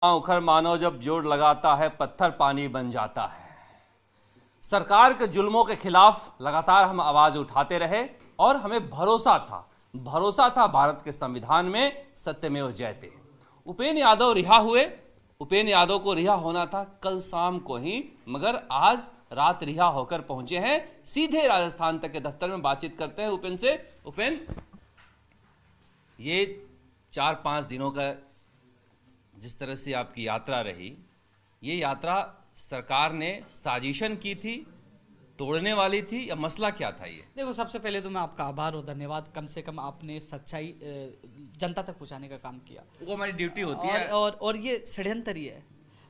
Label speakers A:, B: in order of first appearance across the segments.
A: उखड़ मानो जब जोड़ लगाता है पत्थर पानी बन जाता है। सरकार के जुल्मों के खिलाफ लगातार हम आवाज उठाते रहे और हमें भरोसा था भारत के संविधान में सत्यमेव जयते। उपेंद्र यादव रिहा हुए। उपेंद्र यादव को रिहा होना था कल शाम को ही, मगर आज रात रिहा होकर पहुंचे हैं सीधे राजस्थान तक के दफ्तर में। बातचीत करते हैं उपेंद्र से। उपेंद्र, ये 4-5 दिनों का जिस तरह से आपकी यात्रा रही, ये यात्रा सरकार ने साजिशन की थी, तोड़ने वाली थी, या मसला क्या था? ये
B: देखो, सबसे पहले तो मैं आपका आभार और धन्यवाद। कम से कम आपने सच्चाई जनता तक पहुंचाने का काम किया,
A: वो हमारी ड्यूटी होती है।
B: और ये षड्यंत्र ही है।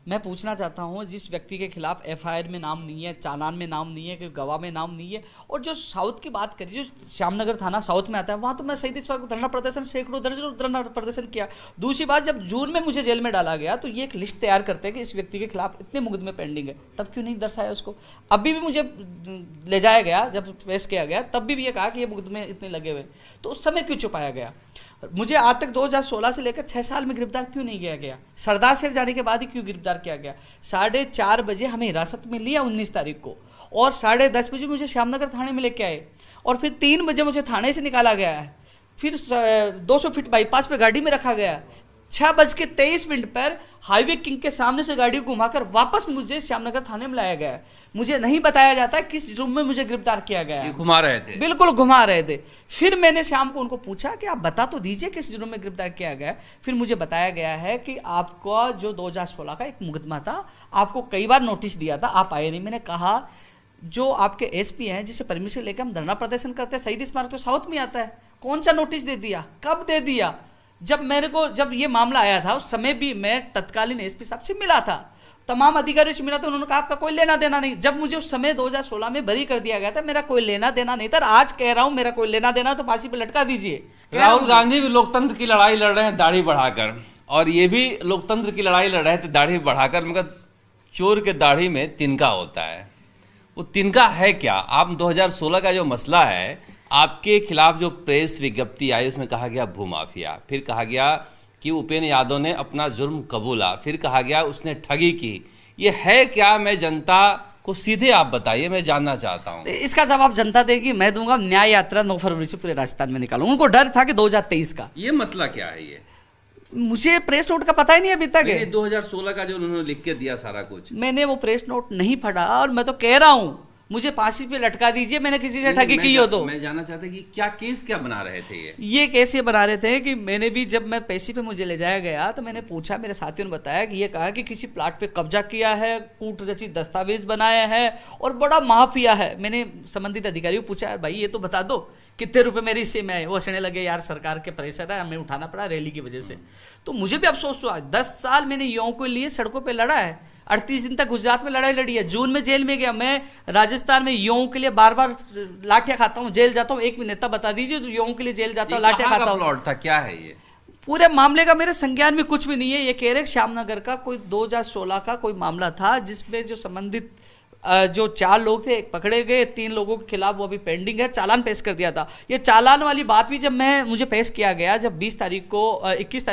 B: मैं पूछना चाहता हूँ, जिस व्यक्ति के खिलाफ एफआईआर में नाम नहीं है, चालान में नाम नहीं है, कि गवाह में नाम नहीं है, और जो साउथ की बात करी, जो श्यामनगर थाना साउथ में आता है, वहाँ तो मैं सही धरना प्रदर्शन, सैकड़ों दर्जनों धरना प्रदर्शन किया। दूसरी बात, जब जून में मुझे जेल में डाला गया तो ये एक लिस्ट तैयार करते हैं कि इस व्यक्ति के खिलाफ इतने मुकदमे पेंडिंग है, तब क्यों नहीं दर्शाया उसको? अभी भी मुझे ले जाया गया, जब पेश किया गया तब भी ये कहा कि ये मुकदमे इतने लगे हुए, तो उस समय क्यों छुपाया गया? मुझे आज तक 2016 से लेकर 6 साल में गिरफ्तार क्यों नहीं किया गया? सरदार शेर जाने के बाद ही क्यों गिरफ्तार किया गया? 4:30 बजे हमें हिरासत में लिया 19 तारीख को, और 10:30 बजे मुझे श्यामनगर थाने में लेके आए, और फिर 3 बजे मुझे थाने से निकाला गया है। फिर 200 फीट बाईपास पे गाड़ी में रखा गया। 6:23 पर हाईवे किंग के सामने से गाड़ी को घुमाकर वापस मुझे श्यामनगर थाने में लाया गया है। मुझे नहीं बताया जाता किस जुर्म में मुझे गिरफ्तार किया गया है।
A: घुमा रहे थे,
B: बिल्कुल घुमा रहे थे। फिर मैंने शाम को उनको पूछा कि आप बता तो दीजिए किस जुर्म में गिरफ्तार किया गया है। फिर मुझे बताया गया है कि आपका जो 2016 का एक मुकदमा था, आपको कई बार नोटिस दिया था, आप आए नहीं। मैंने कहा, जो आपके एसपी हैं, जिसे परमिशन लेकर हम धरना प्रदर्शन करते हैं, शहीद स्मारक तो साउथ में आता है, कौन सा नोटिस दे दिया, कब दे दिया? जब ये मामला आया था उस समय भी मैं तत्कालीन एसपी साहब से मिला था, तमाम अधिकारियों से मिला था। उन्होंने कहा आपका कोई लेना देना नहीं। जब मुझे उस समय 2016 में बरी कर दिया गया था, मेरा कोई लेना देना नहीं था। आज कह रहा हूं मेरा कोई लेना देना, तो फांसी पे लटका दीजिए।
A: राहुल गांधी भी लोकतंत्र की लड़ाई लड़ रहे हैं दाढ़ी बढ़ाकर, और ये भी लोकतंत्र की लड़ाई लड़ रहे थे दाढ़ी बढ़ाकर, मगर चोर के दाढ़ी में तिनका होता है। वो तिनका है क्या? आप 2016 का जो मसला है, आपके खिलाफ जो प्रेस विज्ञप्ति आई उसमें कहा गया भूमाफिया, फिर कहा गया कि उपेंद्र यादव ने अपना जुर्म कबूला, फिर कहा गया उसने ठगी की। ये है क्या? मैं जनता को सीधे आप बताइए, मैं जानना चाहता हूं।
B: इसका जवाब जनता देगी, मैं दूंगा। न्याय यात्रा 9 फरवरी से पूरे राजस्थान में निकालूंगा। उनको डर था कि 2023 का।
A: ये मसला क्या है? ये
B: मुझे प्रेस नोट का पता ही नहीं अभी तक है।
A: 2016 का जो उन्होंने लिख के दिया सारा कुछ,
B: मैंने वो प्रेस नोट नहीं पढ़ा, और मैं तो कह रहा हूं मुझे फांसी पे लटका दीजिए। मैंने किसी से ठगी की हो तो।
A: मैं जानना चाहता कि क्या केस क्या बना रहे थे?
B: ये केस ये बना रहे थे कि मैंने भी, जब मैं पेशी पे मुझे ले जाया गया तो मैंने पूछा, मेरे साथियों ने बताया कि ये कहा कि किसी प्लाट पे कब्जा किया है, कूट रचित दस्तावेज बनाया है, और बड़ा माफिया है। मैंने संबंधित अधिकारी को पूछा, भाई ये तो बता दो कितने रुपए मेरे हिस्से में आए। वो हंसने लगे, यार सरकार के प्रेशर है, हमें उठाना पड़ा रैली की वजह से। तो मुझे भी अफसोस हुआ। 10 साल मैंने युवाओं के लिए सड़कों पर लड़ा है। 38 दिन तक गुजरात में लड़ाई लड़ी है। जून में जेल में गया। मैं राजस्थान में युवाओं के लिए बार-बार लाठियां खाता हूं, जेल जाता हूं। एक नेता बता दीजिए तो युवाओं के लिए जेल जाता हूं, लाठियां खाता हूं।
A: प्लॉट था क्या है ये?
B: पूरे मामले का मेरे संज्ञान में कुछ भी नहीं है। ये कह रहे श्यामनगर का कोई 2016 का कोई मामला था, जिसमें जो संबंधित जो 4 लोग थे, एक पकड़े गए, 3 लोगों के खिलाफ वो अभी पेंडिंग है, चालान पेश कर दिया था। ये चालान वाली बात भी जब मुझे पेश किया गया, जब 21 तारीख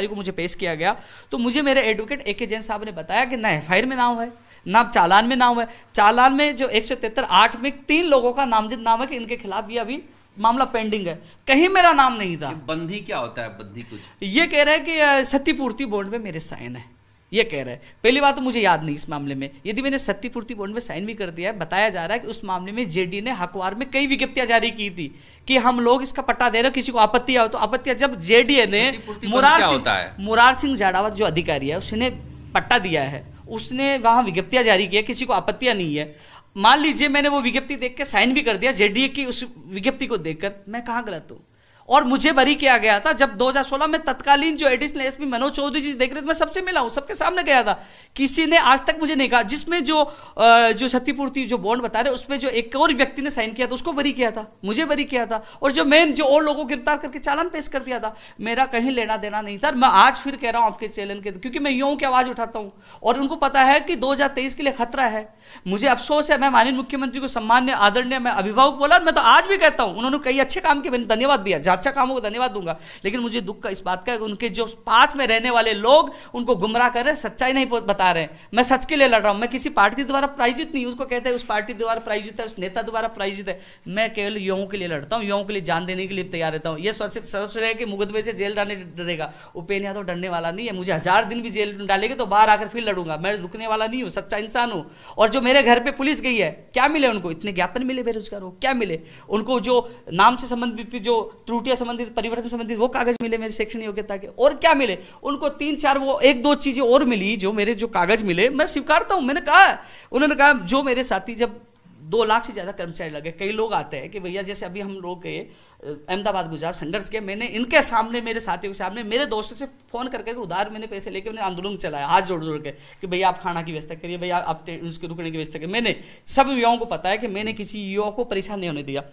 B: को मुझे पेश किया गया, तो मुझे मेरे एडवोकेट AK जैन साहब ने बताया कि ना एफआईआर में नाम है, ना चालान में नाम है। चालान में जो 173(8) में 3 लोगों का नामजद नाम है कि इनके खिलाफ भी अभी मामला पेंडिंग है। कहीं मेरा नाम नहीं था।
A: बंदी क्या होता है? बंदी कुछ
B: ये कह रहे हैं कि क्षतिपूर्ति बॉन्ड में मेरे साइन है, ये कह रहे हैं। पहली बात तो मुझे याद नहीं इस मामले में, यदि मैंने क्षतिपूर्ति बॉन्ड में साइन भी कर दिया है। बताया जा रहा है कि उस मामले में जेडी ने अखबार में कई विज्ञप्तियां जारी की थी कि हम लोग इसका पट्टा दे रहे हैं, किसी को आपत्ति हो तो आपत्ति। जब जेडीए ने मुरार सिंह जाड़ावत जो अधिकारी है, उसने पट्टा दिया है, उसने वहां विज्ञप्तियां जारी की है, किसी को आपत्तियां नहीं है। मान लीजिए मैंने वो विज्ञप्ति देख के साइन भी कर दिया, जेडीए की उस विज्ञप्ति को देखकर, मैं कहां गलत हूं? और मुझे बरी किया गया था। जब 2016 में तत्कालीन जो एडिशनल एसपी मनोज चौधरी जी देख रहे थे, मैं सबसे मिला हूं, सबके सामने गया था। किसी ने आज तक मुझे नहीं कहा। जिसमें जो क्षतिपूर्ति जो बॉन्ड बता रहे, उसमें जो एक और व्यक्ति ने साइन किया था, उसको बरी किया था, मुझे बरी किया था, और जो मेन जो और लोगों को गिरफ्तार करके चालान पेश कर दिया था। मेरा कहीं लेना देना नहीं था। मैं आज फिर कह रहा हूं आपके चैनल के, क्योंकि मैं युवाओं की आवाज उठाता हूं, और उनको पता है कि 2023 के लिए खतरा है। मुझे अफसोस है, मैं माननीय मुख्यमंत्री को सम्मान्य आदरणीय मैं अभिभावक बोला, मैं तो आज भी कहता हूं, उन्होंने कई अच्छे काम किए, मैंने धन्यवाद दिया। अच्छा कामों को धन्यवाद दूंगा, लेकिन मुझे दुख का इस बात का है कि उनके जो पास में रहने वाले लोग उनको गुमराह कर रहे हैं, सच्चाई नहीं बता रहे हैं। मैं सच के लिए लड़ रहा हूं, मैं किसी पार्टी द्वारा प्रायोजित नहीं, उसको कहते हैं उस पार्टी द्वारा प्रायोजित है, उस नेता द्वारा प्रायोजित है। मैं केवल युवाओं के लिए लड़ता हूं, युवाओं के लिए जान देने के लिए तैयार रहता हूं। ये सोच रहे हैं कि मुकदमे से जेल डालने डरेगा, उपेंद्र यादव डरने वाला नहीं है। मुझे 1000 दिन भी जेल डालेंगे तो बाहर आकर फिर लड़ूंगा, मैं रुकने वाला नहीं हूं, सच्चा इंसान हूं। और जो मेरे घर पे पुलिस गई है, क्या मिले उनको? इतने ज्ञापन मिले बेरोजगारों, क्या मिले उनको? जो नाम से संबंधित, जो त्रुटियां संबंधित, परिवर्तन संबंधित वो कागज मिले मेरी शैक्षणिक योग्यता के, और क्या मिले उनको? 3-4 वो 1-2 चीजें और मिली जो मेरे जो कागज मिले, मैं स्वीकारता हूं। मैंने कहा, उन्होंने कहा जो मेरे साथी, जब 2 लाख से ज्यादा कर्मचारी लगे, कई लोग आते हैं कि भैया जैसे अभी हम लोग गए अहमदाबाद गुजरात संघर्ष किया, मैंने इनके सामने, मेरे साथियों के सामने, मेरे दोस्तों से फोन करके उधार मैंने पैसे लेके मैंने आंदोलन चलाया, हाथ जोड़ जोड़ के कि भैया आप खाना की व्यवस्था करिए, भैया आप उसके रुकने की व्यवस्था करिए। मैंने सब युवाओं को पता है कि मैंने किसी युवा को परेशान नहीं होने दिया।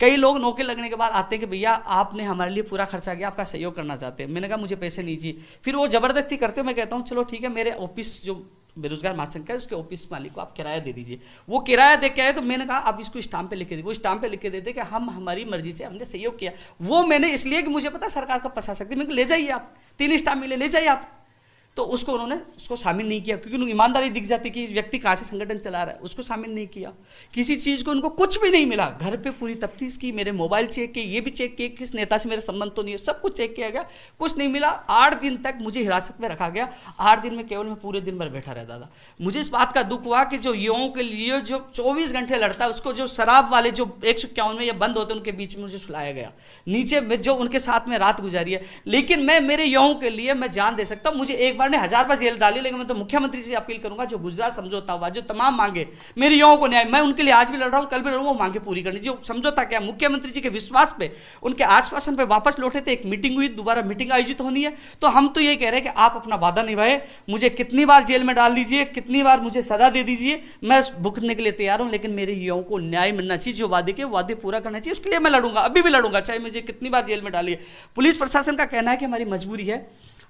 B: कई लोग नौकरी लगने के बाद आते हैं कि भैया आपने हमारे लिए पूरा खर्चा किया, आपका सहयोग करना चाहते हैं। मैंने कहा मुझे पैसे नहीं चाहिए, फिर वो जबरदस्ती करते, मैं कहता हूँ चलो ठीक है, मेरे ऑफिस जो बेरोजगार महासंघ का है उसके ऑफिस मालिक को आप किराया दे दीजिए। वो किराया दे के आए तो मैंने कहा आप इसको स्टाम्प पे लिख के दीजिए। वो स्टाम्प पे लिख के देते कि हम हमारी मर्जी से हमने सहयोग किया। वो मैंने इसलिए कि मुझे पता सरकार को फंसा सकती है, मैंने ले जाइए आप, 3 स्टाम्प मिले, ले जाइए आप। तो उसको उन्होंने उसको शामिल नहीं किया, क्योंकि उनको ईमानदारी दिख जाती कि व्यक्ति कहाँ से संगठन चला रहा है, उसको शामिल नहीं किया। किसी चीज़ को उनको कुछ भी नहीं मिला। घर पे पूरी तफ्तीश की, मेरे मोबाइल चेक किए, ये भी चेक किए किस नेता से मेरा संबंध तो नहीं है, सब कुछ चेक किया गया, कुछ नहीं मिला। 8 दिन तक मुझे हिरासत में रखा गया। 8 दिन में केवल मैं पूरे दिन भर बैठा रहता था। मुझे इस बात का दुख हुआ कि जो युवाओं के लिए जो 24 घंटे लड़ता है, उसको जो शराब वाले जो 151 में ये बंद होते हैं उनके बीच में मुझे सुलाया गया, नीचे में जो उनके साथ में रात गुजारी है। लेकिन मैं मेरे युवाओं के लिए मैं जान दे सकता हूँ। मुझे एक बार ने 1000 बार जेल डाली, लेकिन मैं तो मुख्यमंत्री से अपील करूंगा जो गुजरात समझौता हुआ, जो तमाम मांगे मेरे युवाओं को न्याय, मैं उनके लिए आज भी लड़ रहा हूं, कल भी लड़ूंगा, वो मांगे पूरी करनी। जो समझौता क्या, मुख्यमंत्री जी के विश्वास पे, उनके आश्वासन पे वापस लौटे थे, एक मीटिंग हुई, दोबारा मीटिंग आयोजित होनी है। तो हम तो ये कह रहे हैं कि आप अपना वादा निभाए, मुझे कितनी बार जेल में डाल दीजिए, कितनी बार मुझे सजा दे दीजिए, मैं भुगतने के लिए तैयार हूं, लेकिन मेरे युवाओं को न्याय मिलना चाहिए। जो वादे के वादे पूरा करना चाहिए, उसके लिए मैं लड़ूंगा, अभी भी लड़ूंगा, चाहे मुझे कितनी बार जेल में डालिए। पुलिस प्रशासन का कहना है कि हमारी मजबूरी है,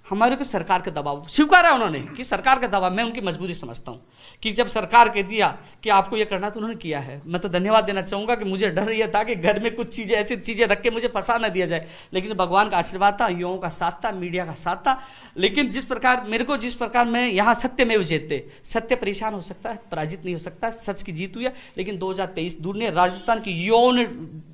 B: हमारे को सरकार का दबाव स्वीकारा है उन्होंने कि सरकार का दबाव, मैं उनकी मजबूरी समझता हूं कि जब सरकार कह दिया कि आपको ये करना तो उन्होंने किया है। मैं तो धन्यवाद देना चाहूंगा कि मुझे डर यह था कि घर में कुछ चीजें ऐसी चीजें रख के मुझे फंसा ना दिया जाए, लेकिन भगवान का आशीर्वाद था, युवाओं का साथ था, मीडिया का साथ था। लेकिन जिस प्रकार मैं यहाँ सत्यमेव जयते, सत्य परेशान हो सकता है, पराजित नहीं हो सकता, सच की जीत हुई है। लेकिन 2023 दुनिया राजस्थान की युवाओं ने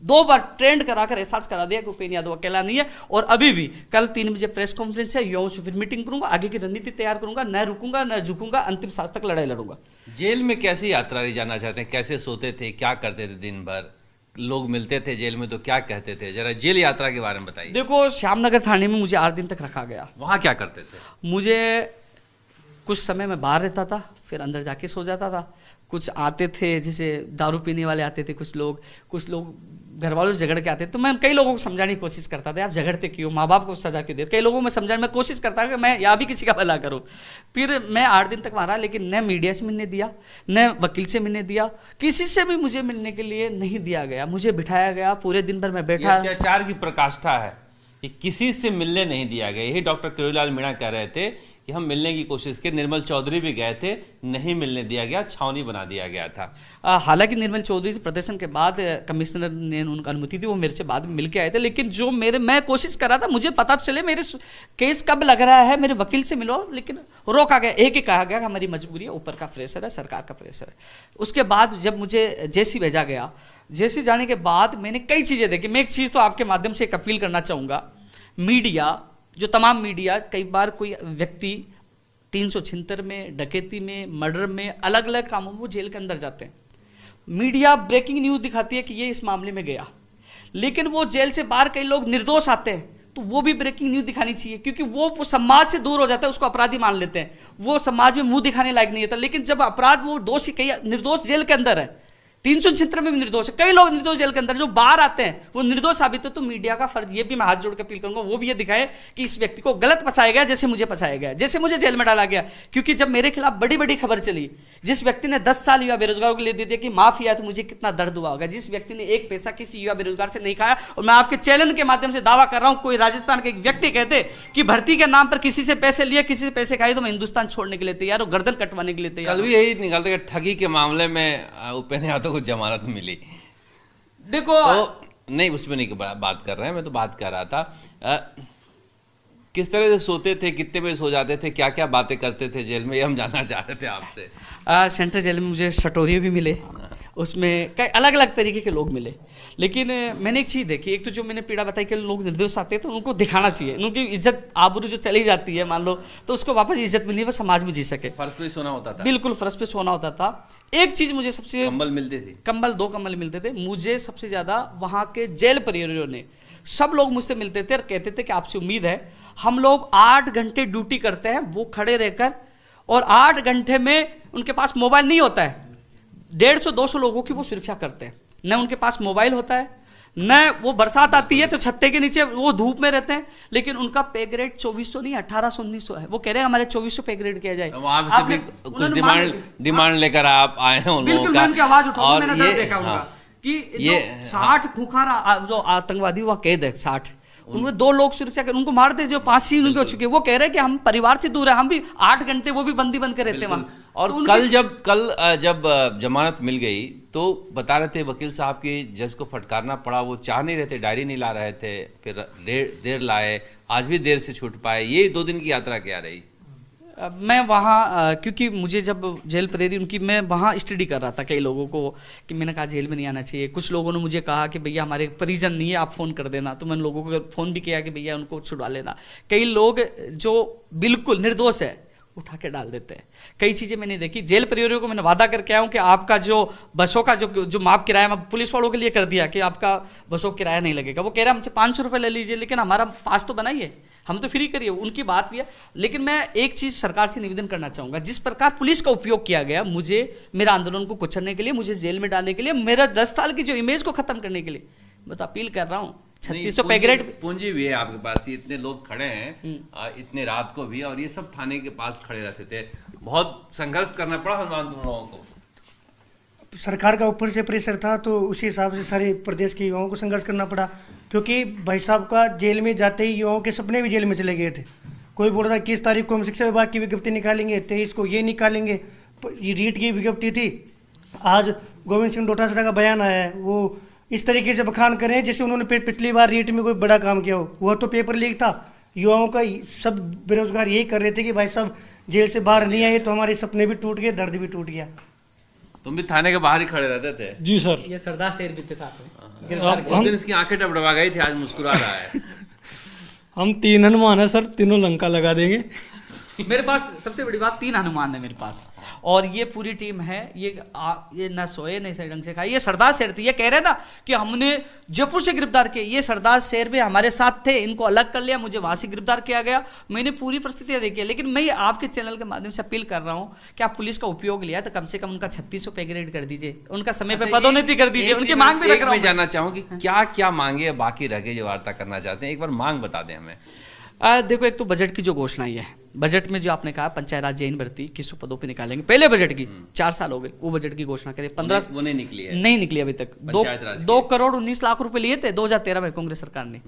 B: 2 बार ट्रेंड कराकर एहसास करा दिया कि उपेंद्र यादव अकेला नहीं है। और अभी भी कल 3 बजे प्रेस कॉन्फ्रेंस है, युवाओं से फिर मीटिंग करूंगा, आगे की रणनीति तैयार करूंगा, न रुकूंगा न झुकूंगा, अंतिम सांस तक लड़ाई लड़ूंगा।
A: जेल में कैसी यात्रा ले जाना चाहते हैं, कैसे सोते थे, क्या करते थे दिन भर? लोग मिलते थे जेल में तो क्या कहते थे, जरा जेल यात्रा के बारे में बताइए।
B: देखो, श्यामनगर थाने में मुझे 8 दिन तक रखा गया।
A: वहां क्या करते थे?
B: मुझे कुछ समय मैं बाहर रहता था, फिर अंदर जाके सो जाता था। कुछ आते थे, जैसे दारू पीने वाले आते थे, कुछ लोग घर वालों से झगड़ के आते, तो मैं कई लोगों को समझाने की कोशिश करता था, आप झगड़ते क्यों, माँ बाप को सजा क्यों देते। कई लोगों में समझाने में कोशिश करता कि मैं या भी किसी का भला करूँ। फिर मैं 8 दिन तक वहाँ रहा, लेकिन न मीडिया से मिलने दिया, न वकील से मिलने दिया, किसी से भी मुझे मिलने के लिए नहीं दिया गया। मुझे बिठाया गया, पूरे दिन भर मैं बैठा।
A: अत्याचार की प्रकाष्ठा है कि किसी से मिलने नहीं दिया गया। यही डॉक्टर किरोड़ीलाल मीणा कह रहे थे कि हम मिलने की कोशिश की, निर्मल चौधरी भी गए थे, नहीं मिलने दिया गया, छावनी बना दिया गया था।
B: हालांकि निर्मल चौधरी से प्रदर्शन के बाद कमिश्नर ने उनका अनुमति दी, वो मेरे से बाद में मिल के आए थे। लेकिन जो मैं कोशिश कर रहा था, मुझे पता चले मेरे केस कब लग रहा है, मेरे वकील से मिलो, लेकिन रोका गया। एक ही कहा गया कि हमारी मजबूरी है, ऊपर का प्रेशर है, सरकार का प्रेशर है। उसके बाद जब मुझे जेसी भेजा गया, जेसी जाने के बाद मैंने कई चीज़ें देखी। मैं एक चीज़ तो आपके माध्यम से एक अपील करना चाहूँगा, मीडिया, जो तमाम मीडिया, कई बार कोई व्यक्ति 376 में, डकैती में, मर्डर में, अलग अलग कामों में वो जेल के अंदर जाते हैं। मीडिया ब्रेकिंग न्यूज़ दिखाती है कि ये इस मामले में गया, लेकिन वो जेल से बाहर कई लोग निर्दोष आते हैं, तो वो भी ब्रेकिंग न्यूज़ दिखानी चाहिए, क्योंकि वो समाज से दूर हो जाता है, उसको अपराधी मान लेते हैं, वो समाज में मुंह दिखाने लायक नहीं होता। लेकिन जब अपराध, वो दोषी, कई निर्दोष जेल के अंदर है, 376 में भी निर्दोष है, कई लोग निर्दोष जेल के अंदर, जो बाहर आते हैं वो निर्दोष साबित हो। तो मीडिया का फर्ज, ये भी मैं हाथ जोड़ कर अपील करूंगा, वो भी ये दिखाए कि इस व्यक्ति को गलत फंसाया गया, जैसे मुझे फंसाया गया, जैसे मुझे जेल में डाला गया। क्योंकि जब मेरे खिलाफ बड़ी बड़ी खबर चली, जिस व्यक्ति ने 10 साल युवा बेरोजगारों को ले दे दिया कि माफ किया, तो मुझे कितना दर्द हुआ होगा। जिस व्यक्ति ने एक पैसा किसी युवा बेरोजगार से नहीं खाया, और मैं आपके चैनल के माध्यम से दावा कर रहा हूं, कोई राजस्थान के एक व्यक्ति कहते कि भर्ती के नाम पर किसी से पैसे लिए, किसी से पैसे खाए, तो मैं हिंदुस्तान छोड़ने के लिए तैयार हूं, गर्दन कटवाने के लिए तैयार।
A: कल भी यही निकलते कि ठगी के मामले में उपेंद्र यादव को जमानत मिली।
B: देखो,
A: तो नहीं, उसमें नहीं बात कर रहे हैं, मैं तो बात कर रहा था किस तरह से सोते थे, कितने बजे सो जाते थे, क्या क्या बातें करते थे जेल में, ये हम जानना चाह रहे थे आपसे।
B: सेंट्रल जेल में मुझे सटोरिये भी मिले, उसमें कई अलग अलग तरीके के लोग मिले, लेकिन मैंने एक चीज़ देखी, एक तो जो मैंने पीड़ा बताई कि लोग निर्दोष आते हैं तो उनको दिखाना चाहिए, उनकी इज्जत आबरू जो चली जाती है मान लो, तो उसको वापस इज्जत मिलनी है, वो समाज में जी सके।
A: फर्श पे सोना होता था? बिल्कुल,
B: फर्श पे सोना होता था। एक चीज़ मुझे सबसे,
A: कंबल मिलते थे,
B: कंबल 2 कंबल मिलते थे। मुझे सबसे ज़्यादा वहाँ के जेल प्रहरियों ने, सब लोग मुझसे मिलते थे और कहते थे कि आपसे उम्मीद है, हम लोग 8 घंटे ड्यूटी करते हैं वो खड़े रहकर, और 8 घंटे में उनके पास मोबाइल नहीं होता है, 150-200 लोगों की वो सुरक्षा करते हैं, न उनके पास मोबाइल होता है, न वो बरसात आती है तो छत्ते के नीचे वो धूप में रहते हैं, लेकिन उनका पे ग्रेड 2400 नहीं 1800-1900 है। वो कह रहे हैं हमारे 2400 पे ग्रेड किया जाए।
A: वहां से भी कुछ डिमांड लेकर आप आए हैं उन लोगों का,
B: उनकी आवाज उठाओ,
A: और
B: मैंने
A: ये
B: देखा उनका कि
A: ये
B: 60 खुखार जो आतंकवादी हुआ कैद है 60, उनमें 2 लोग सुरक्षा कर, उनको मारते जो 5 ही उनके हो चुके, वो कह रहे हैं कि हम परिवार से दूर है, हम भी 8 घंटे वो भी बंदी बन के रहते हैं वहाँ।
A: और तो कल जब जमानत मिल गई तो बता रहे थे वकील साहब की जज को फटकारना पड़ा, वो चाह नहीं रहे थे, डायरी नहीं ला रहे थे, फिर देर लाए, आज भी देर से छूट पाए। ये 2 दिन की यात्रा क्या रही?
B: मैं वहाँ क्योंकि मुझे जब जेल प्रहरी उनकी, मैं वहाँ स्टडी कर रहा था कई लोगों को कि मैंने कहा जेल में नहीं आना चाहिए। कुछ लोगों ने मुझे कहा कि भैया हमारे परिजन नहीं है, आप फ़ोन कर देना, तो मैंने लोगों को फ़ोन भी किया कि भैया उनको छुड़वा लेना। कई लोग जो बिल्कुल निर्दोष है उठा के डाल देते हैं। कई चीज़ें मैंने देखी। जेल प्रहरियों को मैंने वादा करके आया हूँ कि आपका जो बसों का जो माफ किराया पुलिस वालों के लिए कर दिया कि आपका बसों किराया नहीं लगेगा। वो कह रहे हैं हमसे 500 रुपये ले लीजिए, लेकिन हमारा पास तो बनाइए, हम तो फ्री करिए, उनकी बात भी है। लेकिन मैं एक चीज़ सरकार से निवेदन करना चाहूँगा, जिस प्रकार पुलिस का उपयोग किया गया मुझे, मेरा आंदोलन को कुचलने के लिए, मुझे जेल में डालने के लिए, मेरा 10 साल की जो इमेज को खत्म करने के लिए, मैं तो अपील कर रहा हूँ 3600 पे ग्रेड
A: पूंजी भी है आपके पास, इतने लोग खड़े हैं इतने रात को भी, और ये सब थाने के पास खड़े रहते थे। बहुत संघर्ष करना पड़ा हम लोगों को।
C: सरकार का ऊपर से प्रेशर था तो उसी हिसाब से सारे प्रदेश के युवाओं को संघर्ष करना पड़ा, क्योंकि भाई साहब का जेल में जाते ही युवाओं के सपने भी जेल में चले गए थे। कोई बोल रहा था 21 तारीख को हम शिक्षा विभाग की विज्ञप्ति निकालेंगे, 23 को ये निकालेंगे, ये रीट की विज्ञप्ति थी। आज गोविंद सिंह डोटासरा का बयान आया है, वो इस तरीके से बखान करें जैसे उन्होंने पिछली बार रीट में कोई बड़ा काम किया हो। वह तो पेपर लीक था, युवाओं का सब बेरोजगार यही कर रहे थे कि भाई साहब जेल से बाहर नहीं आए तो हमारे सपने भी टूट गए, दर्द भी टूट गया।
A: तुम भी थाने के बाहर ही खड़े रहते थे?
C: जी सर।
B: ये सरदार शेर भी के साथ में
A: उस दिन इसकी आंखें डबडबा गई थी, आज मुस्कुरा रहा है।
C: हम 3 हनुमान है सर, तीनों लंका लगा देंगे।
B: मेरे पास सबसे बड़ी बात 3 हनुमान है मेरे पास, और ये पूरी टीम है। ये न सोए नहीं सही ढंग से खाए। ये सरदार शेर थी, ये कह रहे ना कि हमने जयपुर से गिरफ्तार किए, ये सरदार शेर भी हमारे साथ थे, इनको अलग कर लिया, मुझे वहां से गिरफ्तार किया गया। मैंने पूरी परिस्थितियां देखी है, लेकिन मैं आपके चैनल के माध्यम से अपील कर रहा हूँ कि आप पुलिस का उपयोग लिया तो कम से कम उनका 3600 पे ग्रेड कर दीजिए, उनका समय पे पदोन्नति कर दीजिए, उनकी मांग भी रख रहा हूँ।
A: मैं जानना चाहूँ कि क्या क्या मांगे बाकी रह गए जो वार्ता करना चाहते हैं, एक बार मांग बता दें हमें।
B: देखो, एक तो बजट की जो घोषणा है, बजट में जो आपने कहा पंचायत राज जैन भर्ती 2100 पदों पे निकालेंगे, पहले बजट की 4 साल हो गए, वो बजट की घोषणा करें। 15
A: वो नहीं निकली है,
B: नहीं निकली अभी तक। 2 करोड़ 19 लाख रुपए लिए थे 2013 में कांग्रेस सरकार ने,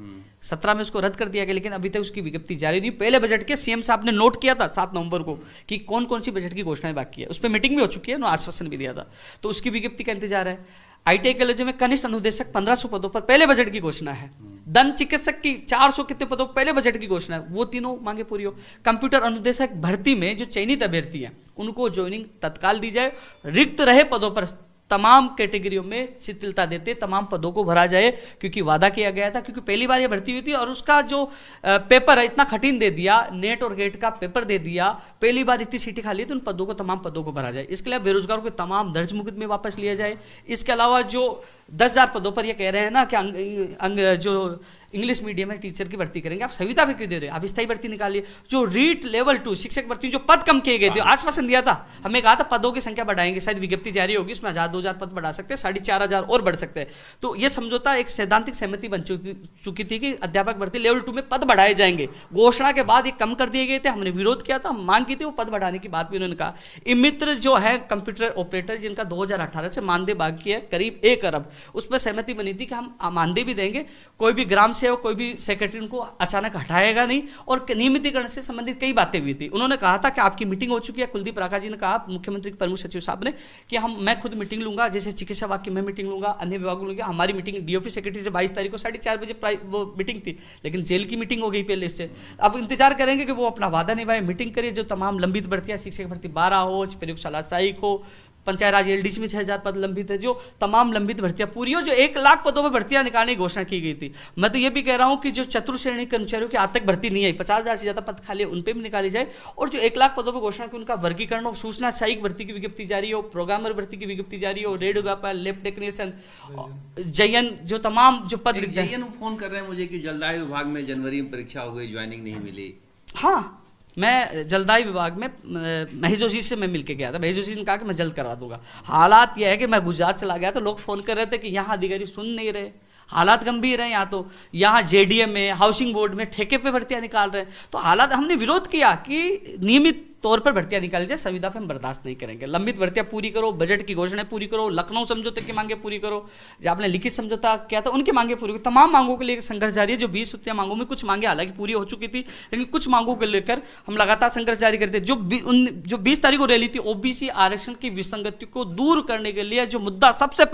B: 17 में उसको रद्द कर दिया गया, लेकिन अभी तक उसकी विज्ञप्ति जारी नहीं। पहले बजट के सीएम साहब ने नोट किया था 7 नवंबर को कि कौन कौन सी बजट की घोषणाएं बाकी है, उस पर मीटिंग भी हो चुकी है, आश्वासन भी दिया था, तो उसकी विज्ञप्ति का इंतजार है। आईटीआई कॉलेजों में कनिष्ठ अनुदेशक 1500 पदों पर पहले बजट की घोषणा है। दंत चिकित्सक की 400 कितने पदों पर पहले बजट की घोषणा है, वो तीनों मांगे पूरी हो। कंप्यूटर अनुदेशक भर्ती में जो चयनित अभ्यर्थी हैं उनको ज्वाइनिंग तत्काल दी जाए। रिक्त रहे पदों पर तमाम कैटेगरियों में शिथिलता देते तमाम पदों को भरा जाए, क्योंकि वादा किया गया था, क्योंकि पहली बार ये भर्ती हुई थी और उसका जो पेपर है इतना कठिन दे दिया, नेट और गेट का पेपर दे दिया, पहली बार इतनी सीटें खाली तो उन पदों को तमाम पदों को भरा जाए। इसके लिए बेरोजगारों के तमाम दर्ज मुकदमे वापस लिया जाए। इसके अलावा जो 10,000 पदों पर ये कह रहे हैं ना कि जो इंग्लिश मीडियम में टीचर की भर्ती करेंगे, आप सविता पे क्यों दे रहे हो? आप स्थायी भर्ती निकालिए। जो रीट लेवल 2 शिक्षक भर्ती जो पद कम किए गए थे, आश्वासन दिया था, हमें कहा था पदों की संख्या बढ़ाएंगे, शायद विज्ञप्ति जारी होगी, उसमें 1000-2000 पद बढ़ा सकते हैं, 4,500 और बढ़ सकते हैं। तो ये समझौता एक सैद्धांतिक सहमति बन चुकी थी कि अध्यापक भर्ती लेवल 2 में पद बढ़ाए जाएंगे। घोषणा के बाद ये कम कर दिए गए थे, हमने विरोध किया था, हम मांग की थी, वो पद बढ़ाने की बात भी उन्होंने कहा। मित्र जो है कंप्यूटर ऑपरेटर, जिनका 2018 से मानदेय बाकी है करीब 1 अरब, उस पर सहमति बनी थी कि हम मानदेय भी देंगे, कोई भी ग्राम से और कोई भी सेक्रेटरी उनको अचानक हटाएगा नहीं। और नियमितीकरण से संबंधित कई बातें हुई थी। उन्होंने कहा था कि आपकी मीटिंग हो चुकी है, कुलदीप राठा जी ने कहा मुख्यमंत्री के प्रमुख सचिव साहब ने कि मैं खुद मीटिंग लूंगा, जैसे चिकित्सा विभाग की मैं मीटिंग लूंगा, अन्य विभागों लूंगा। हमारी मीटिंग डीओपी सेक्रेटरी से 22 तारीख को 4:30 बजे वो मीटिंग थी, लेकिन जेल की मीटिंग हो गई पहले से। अब इंतजार करेंगे कि वो अपना वादा निभाए, मीटिंग करिए। जो तमाम लंबित भर्तियां, शिक्षक भर्ती 12 हो, प्रयोगशाला सहायक हो, पंचायत राज एलडीसी में 6000 पद लंबित है, जो तमाम लंबित भर्तियां पूरी हो, जो 1 लाख पदों में भर्तियां निकालने की घोषणा की गई थी। मैं तो ये भी कह रहा हूं कि जो चतुर्थ श्रेणी कर्मचारियों की आज तक भर्ती नहीं आई, 50,000 से ज्यादा पद खाली, उन पर भी निकाली जाए। और जो 1 लाख पदों पर घोषणा की उनका वर्गीकरण हो, सूचना सहायक भर्ती की विज्ञप्ति जारी हो, प्रोग्रामर भर्ती की विज्ञप्ति जारी हो, रेडियोग्राफर, लैब टेक्नीशियन, जयन, जो तमाम जो पद
A: जयन फोन कर रहे हैं मुझे कि जलदाय विभाग में जनवरी में परीक्षा हो गई, ज्वाइनिंग नहीं मिली।
B: हाँ, मैं जलदाई विभाग में महेश जोशी से मैं मिलके गया था। महेश जोशी ने कहा कि मैं जल्द करवा दूंगा। हालात यह है कि मैं गुजरात चला गया तो लोग फोन कर रहे थे कि यहाँ अधिकारी सुन नहीं रहे, हालात गंभीर हैं। यहाँ जेडीएम में, हाउसिंग बोर्ड में ठेके पे भर्तियां निकाल रहे हैं। तो हालात, हमने विरोध किया कि नियमित तौर पर भर्तियां निकाली जाए, संविदा पे हम बर्दाश्त नहीं करेंगे। लंबित भर्तियां पूरी करो, बजट की घोषणाएं पूरी करो, लखनऊ समझौते की मांगे पूरी करो, जो आपने लिखित समझौता किया था उनकी मांगे पूरी करो। तमाम मांगों के लिए संघर्ष जारी है। जो 20 सूत्रीय मांगों में कुछ मांगे हालांकि पूरी हो चुकी थी, लेकिन कुछ मांगों को लेकर हम लगातार संघर्ष जारी करते। जो 20 तारीख को रैली थी, ओबीसी आरक्षण की विसंगति को दूर करने के लिए जो मुद्दा सबसे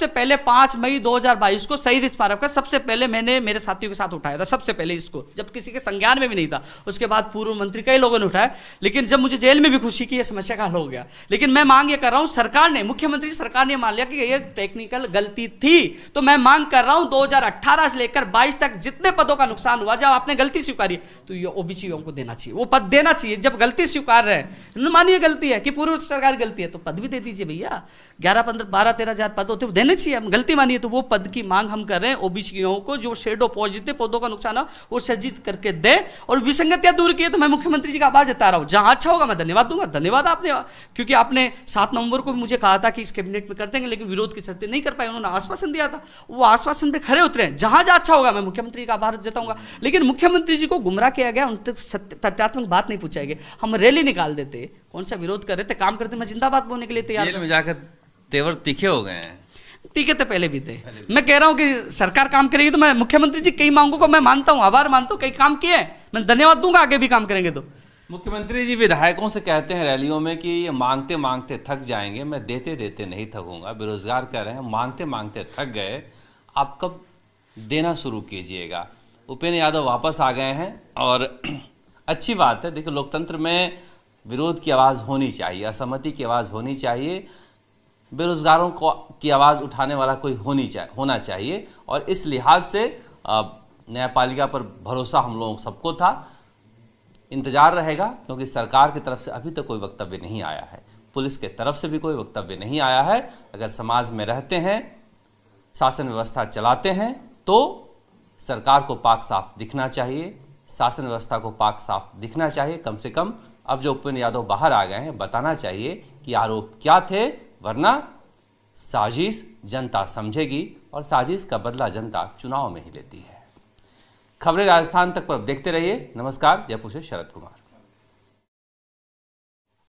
B: पहले 5 मई 2022 को शहीद स्मारक का सबसे पहले मैंने मेरे साथियों के साथ उठाया था, सबसे पहले इसको, जब किसी के संज्ञान में भी नहीं था। उसके बाद पूर्व मंत्री कई लोगों ने उठाया, लेकिन जब मुझे जेल में भी खुशी की यह समस्या का हल हो गया। लेकिन मैं मांग ये कर रहा हूं, सरकार ने, मुख्यमंत्री सरकार ने मान लिया कि यह टेक्निकल गलती थी, तो मैं मांग कर रहा हूं 2018 से लेकर 22 तक जितने पदों का नुकसान हुआ, जब आपने गलती स्वीकारी तो ये ओबीसी को देना चाहिए, वो पद देना चाहिए। जब गलती स्वीकार रहे, मानिए गलती है कि पूर्व सरकार गलती है, तो पद भी दे दीजिए भैया। 11, 15, 12, 13,000 पद होते देने चाहिए। हम गलती मानिए तो वो पद की मांग हम कर रहे हैं। ओबीसी को जो शेडो पॉजिटिव पदों का नुकसान हो वो सर्जित करके दे, और विसंगतियां दूर किए तो मैं मुख्यमंत्री जी का आभार जता रहा हूं। जहां अच्छा होगा मैं धन्यवाद दूंगा। धन्यवाद आपने, क्योंकि आपने 7 नवंबर को भी मुझे कहा था कि इस कैबिनेट में कर देंगे, लेकिन विरोध की शर्तें नहीं कर पाए। उन्होंने आश्वासन दिया था, वो आश्वासन पे खरे उतरे। जहां अच्छा होगा मैं मुख्यमंत्री का आभार जताऊंगा। लेकिन मुख्यमंत्री जी को गुमराह किया गया, उन तक तथ्यात्मक बात नहीं पूछाई गई। हम रैली निकाल देते, कौन सा विरोध कर रहे थे, काम करते, मैं जिंदाबाद बोलने के लिए तैयार।
A: जेल में जाकर तेवर तीखे हो गए हैं।
B: तीखे तो पहले भी थे। मैं कह रहा हूं कि सरकार काम करेगी तो मैं, मुख्यमंत्री जी कई मांगों को मैं मानता हूं, आभार मानता हूं, कई काम किए, मैं धन्यवाद दूंगा, आगे भी काम करेंगे तो।
A: मुख्यमंत्री जी विधायकों से कहते हैं रैलियों में कि ये मांगते मांगते थक जाएंगे, मैं देते देते नहीं थकूंगा। बेरोजगार कह रहे हैं मांगते मांगते थक गए, आप कब देना शुरू कीजिएगा। उपेंद्र यादव वापस आ गए हैं और अच्छी बात है। देखिए, लोकतंत्र में विरोध की आवाज़ होनी चाहिए, असहमति की आवाज़ होनी चाहिए, बेरोजगारों को की आवाज़ उठाने वाला कोई होना चाहिए। और इस लिहाज से न्यायपालिका पर भरोसा हम लोगों सबको था। इंतजार रहेगा, क्योंकि सरकार की तरफ से अभी तक कोई वक्तव्य नहीं आया है, पुलिस के तरफ से भी कोई वक्तव्य नहीं आया है। अगर समाज में रहते हैं, शासन व्यवस्था चलाते हैं, तो सरकार को पाक साफ दिखना चाहिए, शासन व्यवस्था को पाक साफ दिखना चाहिए। कम से कम अब जो उपेंद्र यादव बाहर आ गए हैं, बताना चाहिए कि आरोप क्या थे, वरना साजिश जनता समझेगी और साजिश का बदला जनता चुनाव में ही लेती है। खबरें राजस्थान तक पर देखते रहिए। नमस्कार, जयपुर से शरद कुमार।